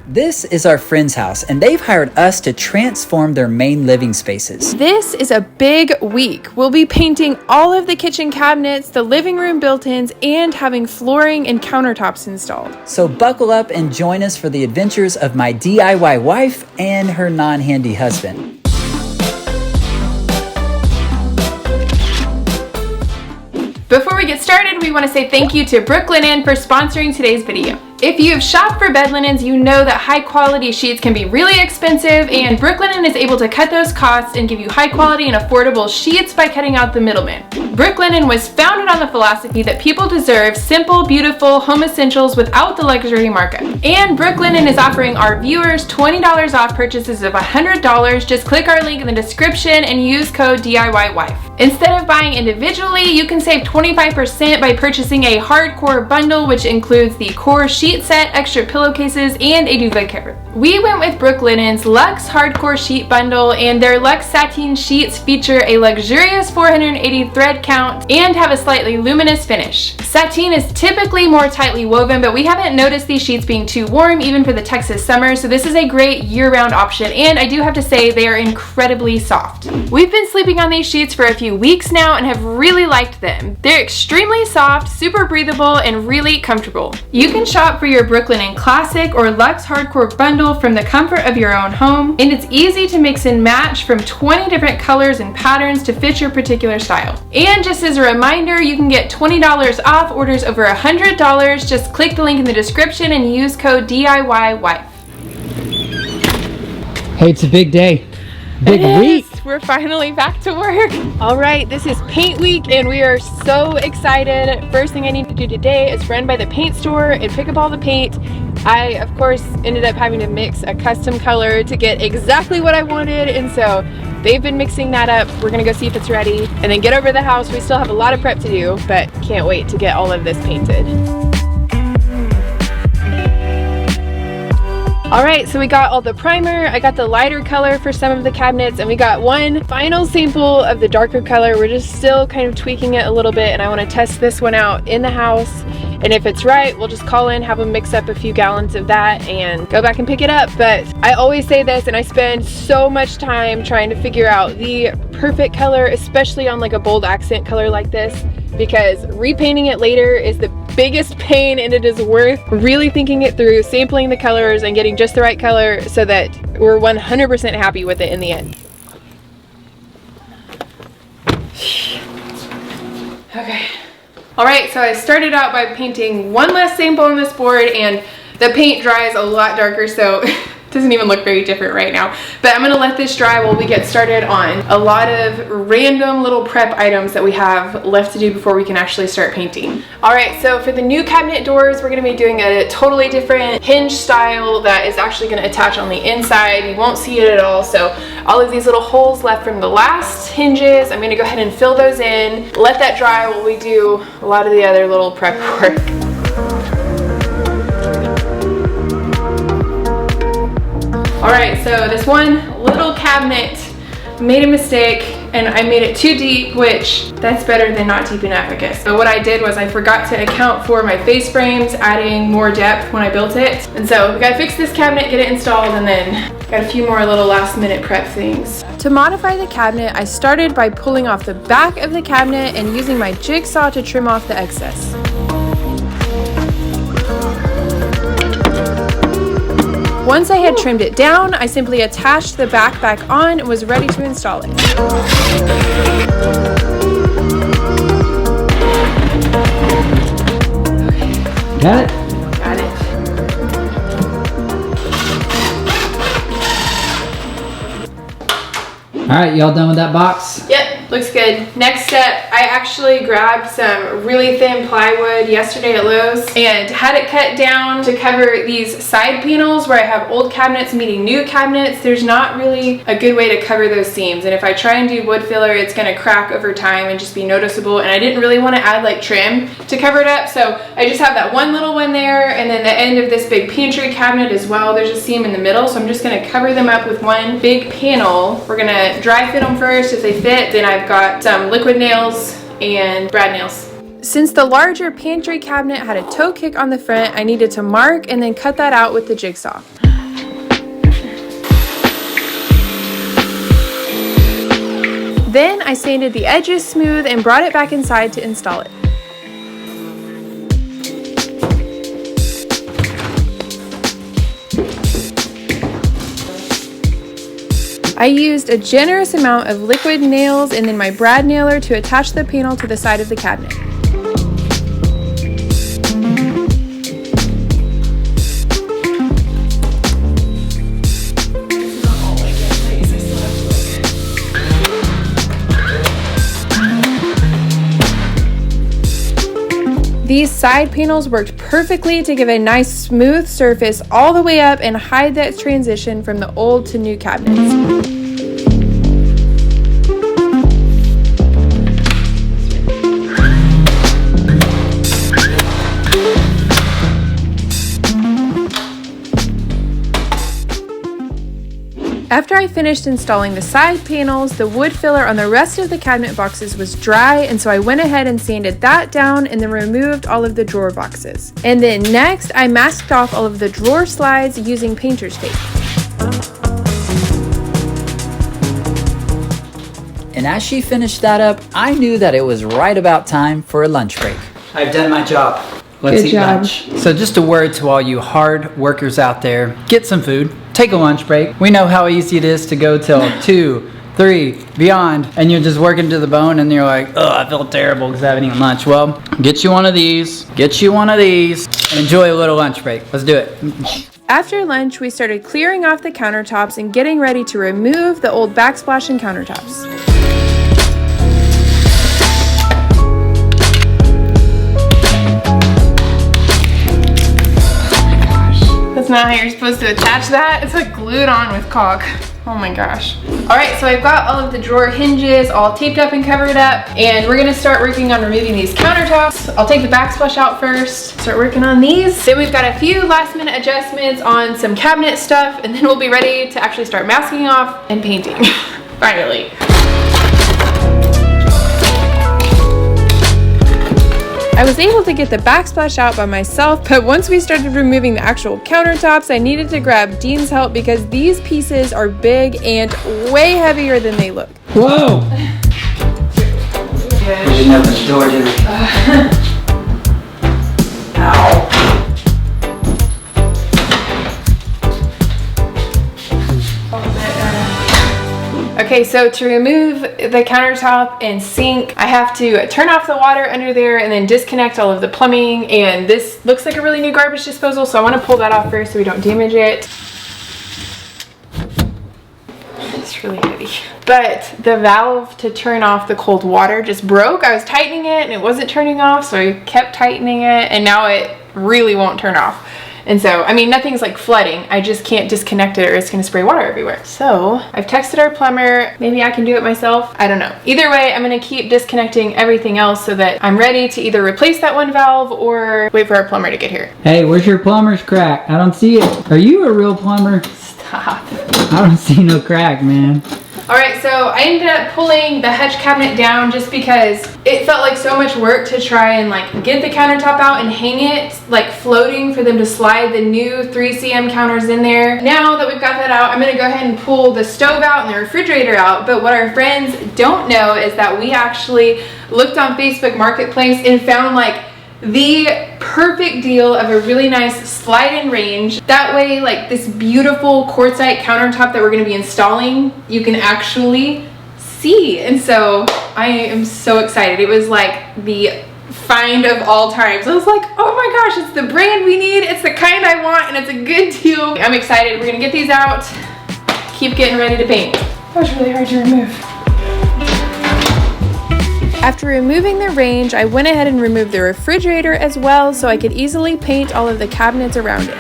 This is our friend's house, and they've hired us to transform their main living spaces. This is a big week. We'll be painting all of the kitchen cabinets, the living room built-ins, and having flooring and countertops installed. So buckle up and join us for the adventures of my DIY wife and her non-handy husband. Before we get started, we want to say thank you to Brooklinen for sponsoring today's video. If you have shopped for bed linens, you know that high quality sheets can be really expensive, and Brooklinen is able to cut those costs and give you high quality and affordable sheets by cutting out the middleman. Brooklinen was founded on the philosophy that people deserve simple, beautiful home essentials without the luxury markup. And Brooklinen is offering our viewers $20 off purchases of $100. Just click our link in the description and use code DIYWife. Instead of buying individually, you can save 25% by purchasing a hardcore bundle, which includes the core sheet set, extra pillowcases, and a duvet cover. We went with Brooklinen's Luxe Hardcore Sheet Bundle, and their Luxe Sateen sheets feature a luxurious 480 thread count and have a slightly luminous finish. Sateen is typically more tightly woven, but we haven't noticed these sheets being too warm even for the Texas summer, so this is a great year-round option, and I do have to say they are incredibly soft. We've been sleeping on these sheets for a few weeks now and have really liked them. They're extremely soft, super breathable, and really comfortable. You can shop for your Brooklinen Classic or Luxe Hardcore Bundle from the comfort of your own home, and it's easy to mix and match from 20 different colors and patterns to fit your particular style. And just as a reminder, you can get $20 off orders over $100. Just click the link in the description and use code DIYWife. Hey, it's a big day. Big week. We're finally back to work. All right, this is paint week and we are so excited. First thing I need to do today is run by the paint store and pick up all the paint. I, of course, ended up having to mix a custom color to get exactly what I wanted, and so they've been mixing that up. We're gonna go see if it's ready and then get over to the house. We still have a lot of prep to do, but can't wait to get all of this painted. All right, so we got all the primer. I got the lighter color for some of the cabinets, and we got one final sample of the darker color. We're just still kind of tweaking it a little bit, and I want to test this one out in the house. And if it's right, we'll just call in, have them mix up a few gallons of that and go back and pick it up. But I always say this, and I spend so much time trying to figure out the perfect color, especially on like a bold accent color like this, because repainting it later is the biggest pain, and it is worth really thinking it through, sampling the colors and getting just the right color so that we're 100% happy with it in the end. Okay. All right, so I started out by painting one less sample on this board, and the paint dries a lot darker, so it doesn't even look very different right now. But I'm gonna let this dry while we get started on a lot of random little prep items that we have left to do before we can actually start painting. All right, so for the new cabinet doors, we're gonna be doing a totally different hinge style that is actually gonna attach on the inside. You won't see it at all. So all of these little holes left from the last hinges, I'm gonna go ahead and fill those in, let that dry while we do a lot of the other little prep work. All right, so this one little cabinet made a mistake and I made it too deep, which that's better than not deep enough, I guess. So what I did was I forgot to account for my face frames, adding more depth when I built it. And so we gotta fix this cabinet, get it installed, and then got a few more little last minute prep things. To modify the cabinet, I started by pulling off the back of the cabinet and using my jigsaw to trim off the excess. Once I had trimmed it down, I simply attached the back on and was ready to install it. Got it? Got it. All right, y'all done with that box? Yep, looks good. Next step, I actually grabbed some really thin plywood yesterday at Lowe's and had it cut down to cover these side panels where I have old cabinets meeting new cabinets. There's not really a good way to cover those seams, and if I try and do wood filler, it's gonna crack over time and just be noticeable, and I didn't really want to add like trim to cover it up, so I just have that one little one there, and then the end of this big pantry cabinet as well. There's a seam in the middle, so I'm just gonna cover them up with one big panel. We're gonna dry fit them first. If they fit, then I've got some liquid nails and brad nails. Since the larger pantry cabinet had a toe kick on the front, I needed to mark and then cut that out with the jigsaw. Then I sanded the edges smooth and brought it back inside to install it. I used a generous amount of liquid nails and then my brad nailer to attach the panel to the side of the cabinet. These side panels worked perfectly to give a nice smooth surface all the way up and hide that transition from the old to new cabinets. After I finished installing the side panels, the wood filler on the rest of the cabinet boxes was dry, and so I went ahead and sanded that down and then removed all of the drawer boxes. And then next, I masked off all of the drawer slides using painter's tape. And as she finished that up, I knew that it was right about time for a lunch break. I've done my job. Let's eat lunch. So just a word to all you hard workers out there, get some food, take a lunch break. We know how easy it is to go till 2, 3, beyond, and you're just working to the bone and you're like, oh, I feel terrible because I haven't eaten lunch. Well, get you one of these, and enjoy a little lunch break. Let's do it. After lunch, we started clearing off the countertops and getting ready to remove the old backsplash and countertops. That's not how you're supposed to attach that. It's like glued on with caulk. Oh my gosh. All right, so I've got all of the drawer hinges all taped up and covered up, and we're gonna start working on removing these countertops. I'll take the backsplash out first, start working on these. Then we've got a few last minute adjustments on some cabinet stuff, and then we'll be ready to actually start masking off and painting, finally. I was able to get the backsplash out by myself, but once we started removing the actual countertops, I needed to grab Dean's help because these pieces are big and way heavier than they look. Whoa! We didn't have the door, did we? Ow. Okay, so to remove the countertop and sink, I have to turn off the water under there and then disconnect all of the plumbing, and this looks like a really new garbage disposal, so I want to pull that off first so we don't damage it. It's really heavy. But the valve to turn off the cold water just broke. I was tightening it and it wasn't turning off, so I kept tightening it, and now it really won't turn off. And so, I mean, nothing's like flooding. I just can't disconnect it or it's gonna spray water everywhere. So I've texted our plumber. Maybe I can do it myself. I don't know. Either way, I'm gonna keep disconnecting everything else so that I'm ready to either replace that one valve or wait for our plumber to get here. Hey, where's your plumber's crack? I don't see it. Are you a real plumber? Stop. I don't see no crack, man. All right, so I ended up pulling the hutch cabinet down just because it felt like so much work to try and like get the countertop out and hang it like floating for them to slide the new 3cm counters in there. Now that we've got that out, I'm gonna go ahead and pull the stove out and the refrigerator out. But what our friends don't know is that we actually looked on Facebook Marketplace and found like the perfect deal of a really nice slide-in range. That way, like this beautiful quartzite countertop that we're gonna be installing, you can actually see. And so I am so excited. It was like the find of all times. I was like, oh my gosh, it's the brand we need. It's the kind I want, and it's a good deal. I'm excited. We're gonna get these out, keep getting ready to paint. That was really hard to remove. After removing the range, I went ahead and removed the refrigerator as well so I could easily paint all of the cabinets around it.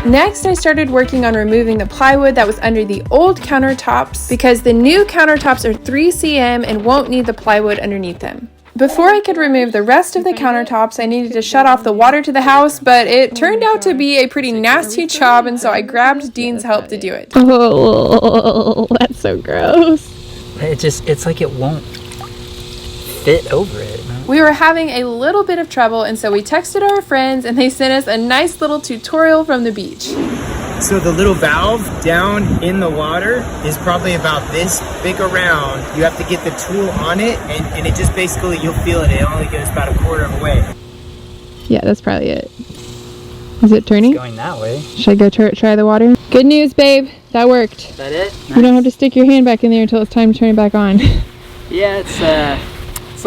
Next, I started working on removing the plywood that was under the old countertops because the new countertops are 3cm and won't need the plywood underneath them. Before I could remove the rest of the countertops, I needed to shut off the water to the house, but it turned out to be a pretty nasty job, and so I grabbed Dean's help to do it. Oh, that's so gross. It's like it won't fit over it. We were having a little bit of trouble, and so we texted our friends and they sent us a nice little tutorial from the beach. So the little valve down in the water is probably about this big around. You have to get the tool on it, and it just basically, you'll feel it. It only goes about a quarter of a way. Yeah, that's probably it. Is it turning? It's going that way. Should I go try the water? Good news, babe. That worked. Is that it? You don't have to stick your hand back in there until it's time to turn it back on. Yeah, it's a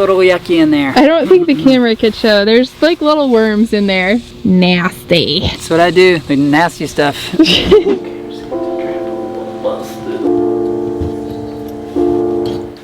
little yucky in there. I don't think the camera could show. There's like little worms in there. Nasty. That's what I do. The nasty stuff.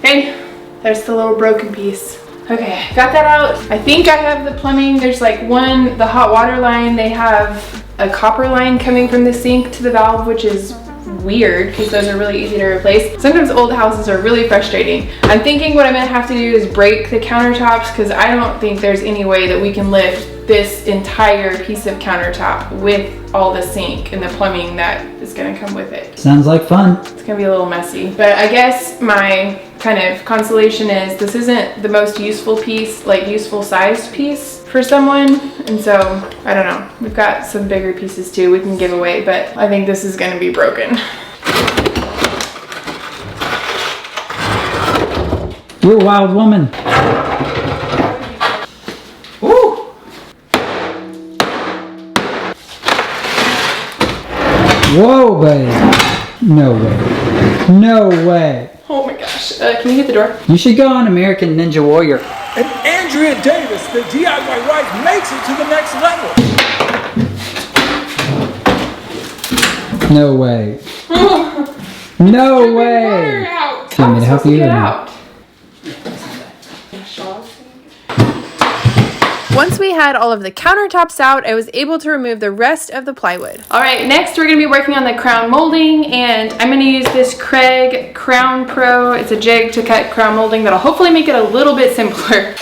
Okay, there's the little broken piece. Okay, got that out. I think I have the plumbing. There's like the hot water line, they have a copper line coming from the sink to the valve, which is weird because those are really easy to replace. Sometimes old houses are really frustrating. I'm thinking what I'm gonna have to do is break the countertops because I don't think there's any way that we can lift this entire piece of countertop with all the sink and the plumbing that is gonna come with it. Sounds like fun. It's gonna be a little messy, but I guess my kind of consolation is this isn't the most useful piece, like useful sized piece for someone, and so I don't know. We've got some bigger pieces too we can give away, but I think this is gonna be broken. You're a wild woman. Woo! Whoa, babe. No way. No way. Oh my gosh. Can you hit the door? You should go on American Ninja Warrior. And Andrea Davis, the DIY wife, makes it to the next level. No way. No way. Out. Do you want me to help you? Get out. Once we had all of the countertops out, I was able to remove the rest of the plywood. All right, next we're gonna be working on the crown molding, and I'm gonna use this Craig Crown Pro. It's a jig to cut crown molding that'll hopefully make it a little bit simpler.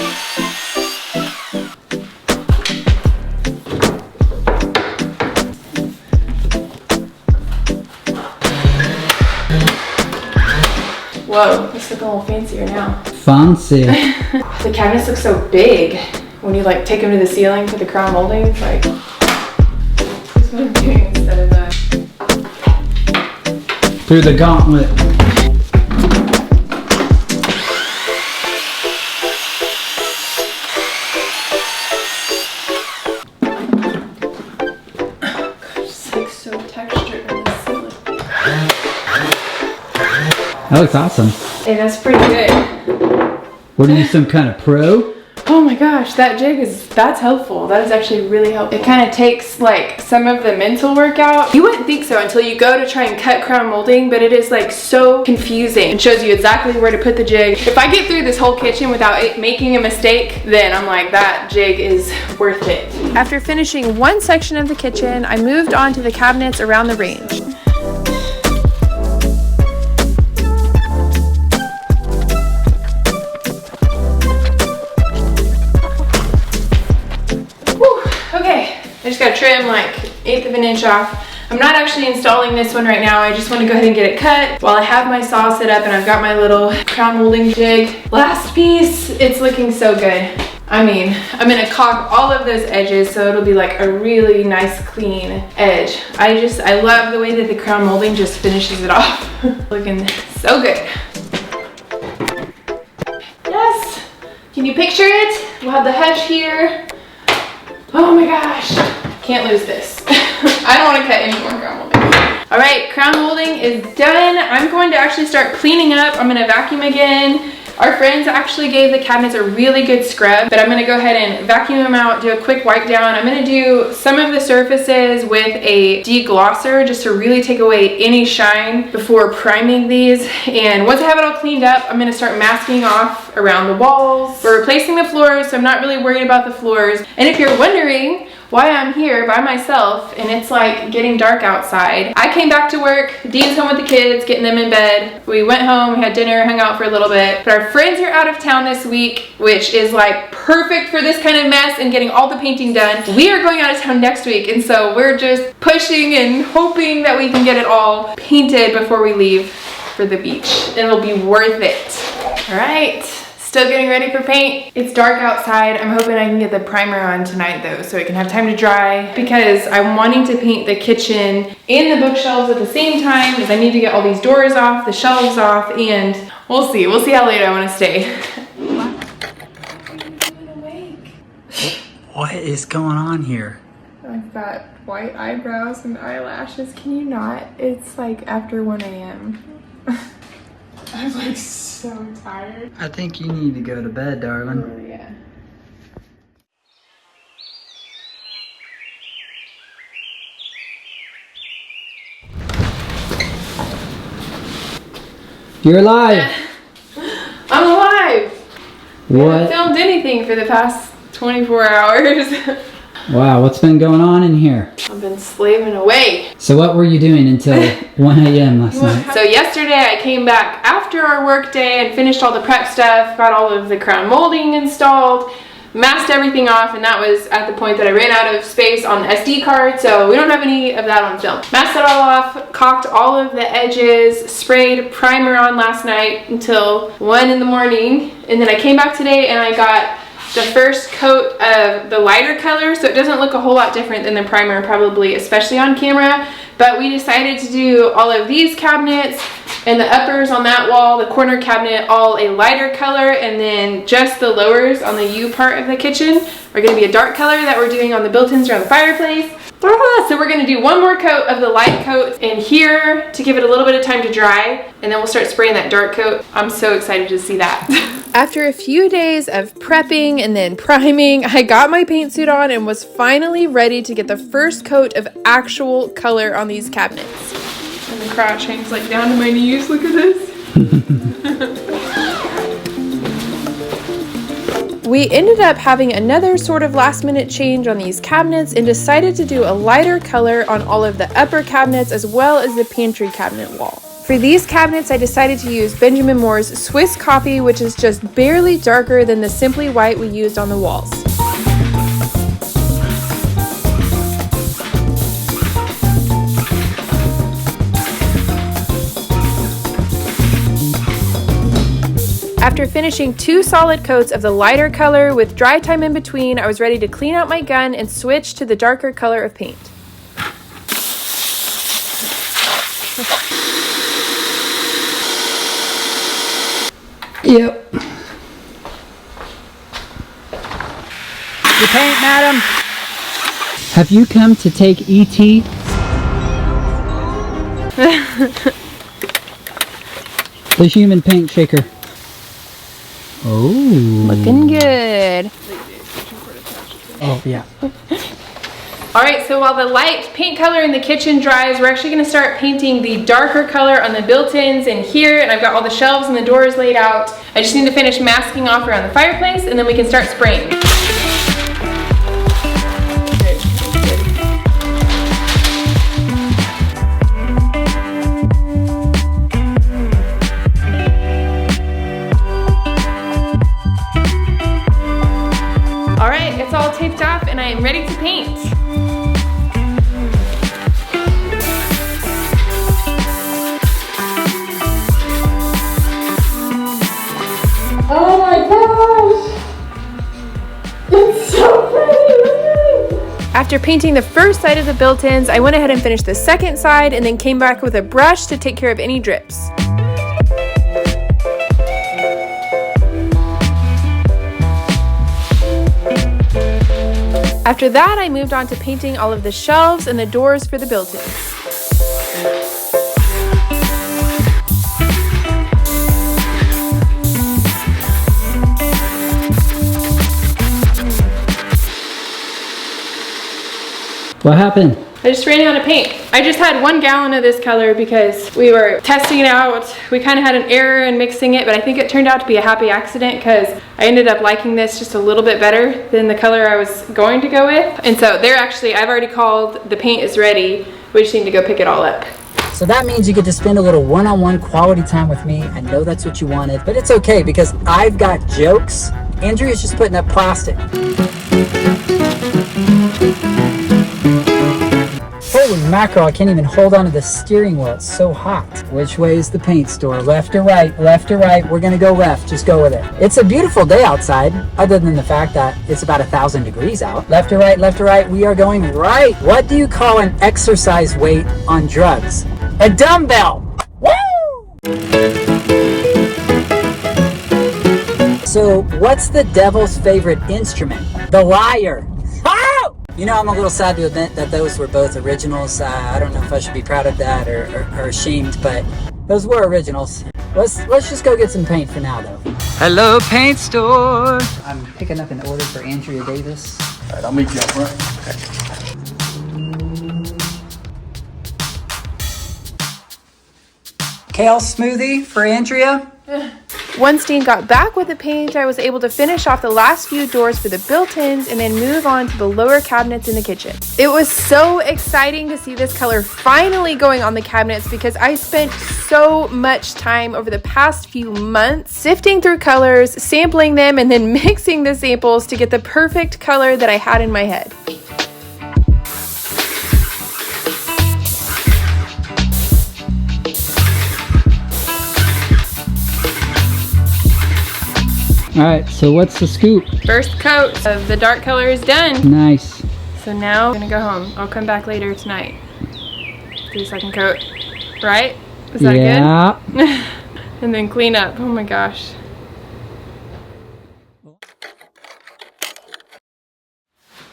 Whoa, this looks a little fancier now. Fancy. The cabinets look so big. When you like take them to the ceiling for the crown molding, it's like, that's what I'm doing instead of Through the gauntlet. it's like so textured on the ceiling. That looks awesome. Hey, that's pretty good. What are you, some kind of pro? Oh my gosh, that jig that's helpful. That is actually really helpful. It kind of takes like some of the mental work out. You wouldn't think so until you go to try and cut crown molding, but it is like so confusing. It shows you exactly where to put the jig. If I get through this whole kitchen without it making a mistake, then I'm like, that jig is worth it. After finishing one section of the kitchen, I moved on to the cabinets around the range. I just gotta trim like 1/8 of an inch off. I'm not actually installing this one right now. I just wanna go ahead and get it cut while I have my saw set up and I've got my little crown molding jig. Last piece, it's looking so good. I mean, I'm gonna caulk all of those edges so it'll be like a really nice clean edge. I love the way that the crown molding just finishes it off. Looking so good. Yes, can you picture it? We'll have the hutch here. Oh my gosh, can't lose this. I don't want to cut any more crown molding. All right, crown molding is done. I'm going to actually start cleaning up. I'm gonna vacuum again. Our friends actually gave the cabinets a really good scrub, but I'm gonna go ahead and vacuum them out, do a quick wipe down. I'm gonna do some of the surfaces with a deglosser just to really take away any shine before priming these. And once I have it all cleaned up, I'm gonna start masking off around the walls. We're replacing the floors, so I'm not really worried about the floors. And if you're wondering why I'm here by myself and it's like getting dark outside, I came back to work. Dean's home with the kids, getting them in bed. We went home, we had dinner, hung out for a little bit. But our friends are out of town this week, which is like perfect for this kind of mess and getting all the painting done. We are going out of town next week, and so we're just pushing and hoping that we can get it all painted before we leave for the beach. It'll be worth it. All right, Still getting ready for paint. It's dark outside. I'm hoping I can get the primer on tonight though, so it can have time to dry, because I'm wanting to paint the kitchen and the bookshelves at the same time, because I need to get all these doors off, the shelves off, and we'll see. We'll see how late I want to stay. What is going on here? I've got white eyebrows and eyelashes. Can you not? It's like after 1 a.m. I'm like so tired. I think you need to go to bed, darling. Oh, yeah. You're alive! I'm alive! I What? haven't filmed anything for the past 24 hours. Wow, what's been going on in here? I've been slaving away. So what were you doing until 1 a.m. last night? So yesterday I came back after our work day and finished all the prep stuff, got all of the crown molding installed, masked everything off, and that was at the point that I ran out of space on the SD card, so we don't have any of that on film. Masked it all off, caulked all of the edges, sprayed primer on last night until 1 in the morning, and then I came back today and I got the first coat of the lighter color, so it doesn't look a whole lot different than the primer probably, especially on camera, but we decided to do all of these cabinets and the uppers on that wall, the corner cabinet, all a lighter color, and then just the lowers on the U part of the kitchen are going to be a dark color that we're doing on the built-ins around the fireplace. So we're going to do one more coat of the light coat in here to give it a little bit of time to dry, and then we'll start spraying that dark coat. I'm so excited to see that. After a few days of prepping and then priming, I got my paint suit on and was finally ready to get the first coat of actual color on these cabinets. And the crotch hangs like down to my knees. Look at this. We ended up having another sort of last minute change on these cabinets and decided to do a lighter color on all of the upper cabinets as well as the pantry cabinet wall. For these cabinets, I decided to use Benjamin Moore's Swiss Copy, which is just barely darker than the Simply White we used on the walls. After finishing 2 solid coats of the lighter color with dry time in between, I was ready to clean out my gun and switch to the darker color of paint. Yep. Your paint, madam. Have you come to take E.T.? The human paint shaker. Oh. Looking good. Oh, yeah. Alright, so while the light paint color in the kitchen dries, we're actually going to start painting the darker color on the built-ins in here, and I've got all the shelves and the doors laid out. I just need to finish masking off around the fireplace, and then we can start spraying. Alright, it's all taped off and I am ready to paint. Oh my gosh! It's so pretty! After painting the first side of the built-ins, I went ahead and finished the second side and then came back with a brush to take care of any drips. After that, I moved on to painting all of the shelves and the doors for the built-ins. What happened? I just ran out of paint. I just had 1 gallon of this color because we were testing it out. We kind of had an error in mixing it, but I think it turned out to be a happy accident because I ended up liking this just a little bit better than the color I was going to go with. And so I've already called, the paint is ready. We just need to go pick it all up. So that means you get to spend a little one-on-one quality time with me. I know that's what you wanted, but it's okay because I've got jokes. Andrea's just putting up plastic. Holy mackerel, I can't even hold on to the steering wheel. It's so hot. Which way is the paint store? Left or right? Left or right? We're gonna go left. Just go with it. It's a beautiful day outside, other than the fact that it's about 1,000 degrees out. Left or right? Left or right? We are going right. What do you call an exercise weight on drugs? A dumbbell. Woo! So, what's the devil's favorite instrument? The lyre. Oh! You know, I'm a little sad to admit that those were both originals. I don't know if I should be proud of that or ashamed, but those were originals. Let's just go get some paint for now, though. Hello, paint store. I'm picking up an order for Andrea Davis. All right, I'll meet you up front. Kale smoothie for Andrea. Once Dean got back with the paint, I was able to finish off the last few doors for the built-ins and then move on to the lower cabinets in the kitchen. It was so exciting to see this color finally going on the cabinets because I spent so much time over the past few months sifting through colors, sampling them, and then mixing the samples to get the perfect color that I had in my head. All right, so what's the scoop? First coat of the dark color is done. Nice. So now I'm gonna go home. I'll come back later tonight. Do the second coat, right? Is that good? And then clean up. Oh my gosh.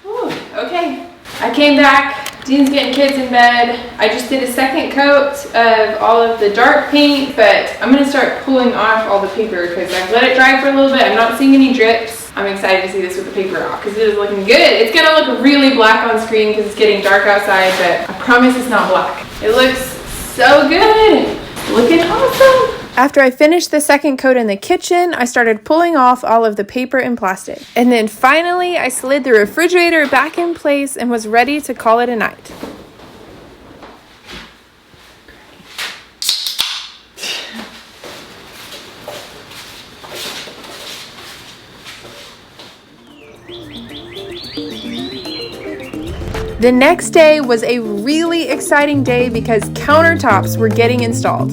Whew, okay, I came back. Dean's getting kids in bed. I just did a second coat of all of the dark paint, but I'm gonna start pulling off all the paper because I've let it dry for a little bit. I'm not seeing any drips. I'm excited to see this with the paper off because it is looking good. It's gonna look really black on screen because it's getting dark outside, but I promise it's not black. It looks so good. Looking awesome. After I finished the second coat in the kitchen, I started pulling off all of the paper and plastic. And then finally, I slid the refrigerator back in place and was ready to call it a night. The next day was a really exciting day because countertops were getting installed.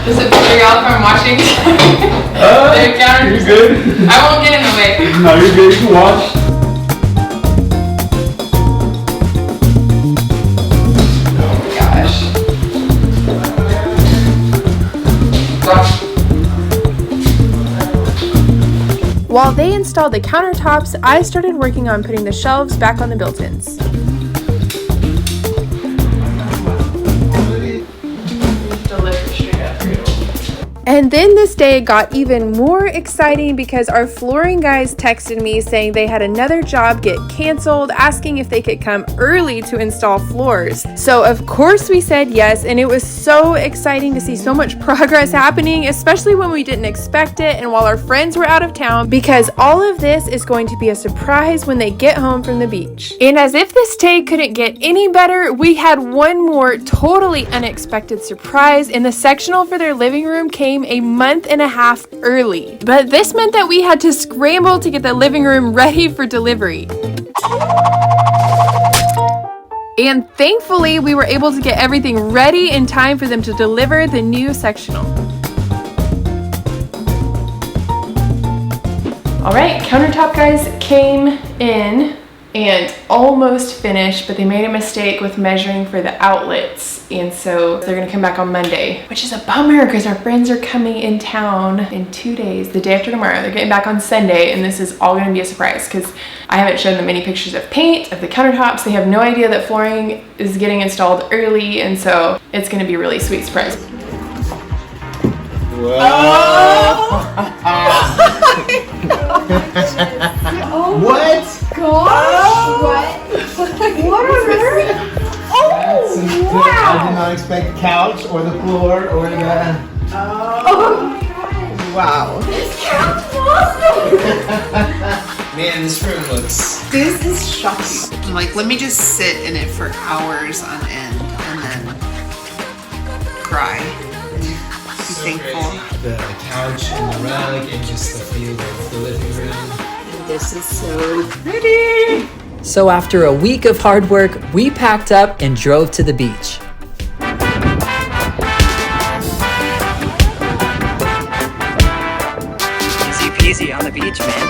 Does it bother y'all if I'm watching? You're good. I won't get in the way. No, you're good. You can watch. While they installed the countertops, I started working on putting the shelves back on the built-ins. And then this day got even more exciting because our flooring guys texted me saying they had another job get canceled, asking if they could come early to install floors. So of course we said yes, and it was so exciting to see so much progress happening, especially when we didn't expect it and while our friends were out of town, because all of this is going to be a surprise when they get home from the beach. And as if this day couldn't get any better, we had one more totally unexpected surprise, and the sectional for their living room came a month and a half early. But this meant that we had to scramble to get the living room ready for delivery. And thankfully, we were able to get everything ready in time for them to deliver the new sectional. All right, countertop guys came in and almost finished, but they made a mistake with measuring for the outlets. And so they're gonna come back on Monday, which is a bummer because our friends are coming in town in 2 days, the day after tomorrow. They're getting back on Sunday, and this is all gonna be a surprise because I haven't shown them any pictures of paint, of the countertops. They have no idea that flooring is getting installed early, and so it's gonna be a really sweet surprise. Whoa. Oh What? gosh! What on earth? Oh, I wow! did not expect the couch or the floor or the... Oh my god! Wow. This couch awesome! Man, this room looks... This is shocking. I'm like, let me just sit in it for hours on end and then cry. Be thankful. The couch and the rug and just the feel of the living room. This is so pretty. So after a week of hard work, we packed up and drove to the beach. Easy peasy on the beach, man.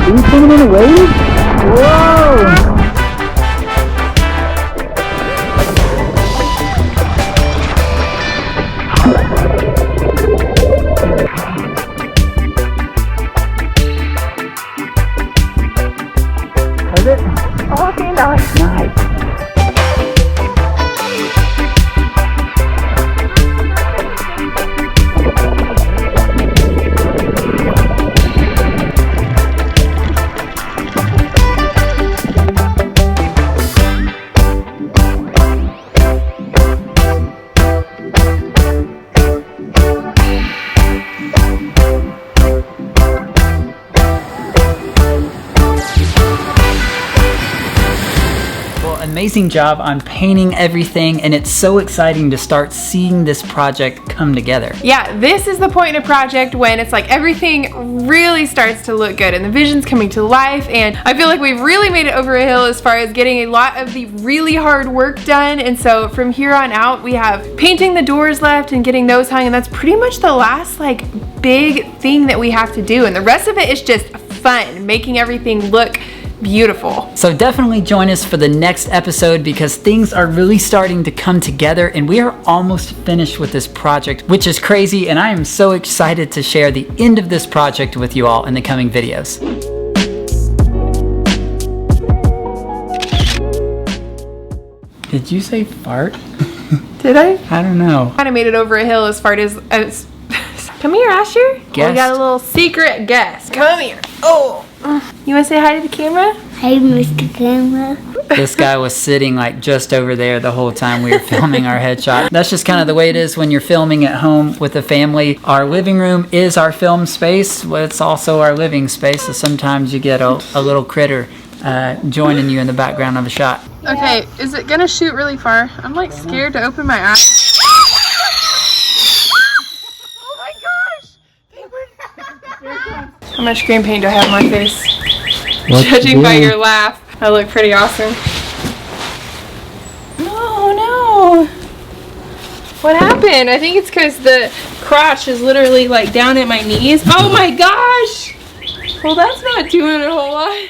Are you coming in a wave? Whoa! Amazing job on painting everything, and it's so exciting to start seeing this project come together. Yeah, this is the point in a project when it's like everything really starts to look good and the vision's coming to life, and I feel like we've really made it over a hill as far as getting a lot of the really hard work done. And so from here on out we have painting the doors left and getting those hung, and that's pretty much the last like big thing that we have to do, and the rest of it is just fun, making everything look beautiful. So definitely join us for the next episode because things are really starting to come together and we are almost finished with this project, which is crazy, and I am so excited to share the end of this project with you all in the coming videos. Did you say fart? Did I? I don't know. Kind of made it over a hill as far as come here, Asher. Guest. We got a little secret guest. Come here. Oh. You want to say hi to the camera? Hi, Mr. Camera. This guy was sitting like just over there the whole time we were filming our headshot. That's just kind of the way it is when you're filming at home with a family. Our living room is our film space, but it's also our living space, so sometimes you get a little critter joining you in the background of a shot. Okay, is it gonna shoot really far? I'm like scared to open my eyes. Oh my gosh! How much green paint do I have on my face? Judging by your laugh, I look pretty awesome. No. What happened? I think it's because the crotch is literally like down at my knees. Oh my gosh! Well, that's not doing a whole lot.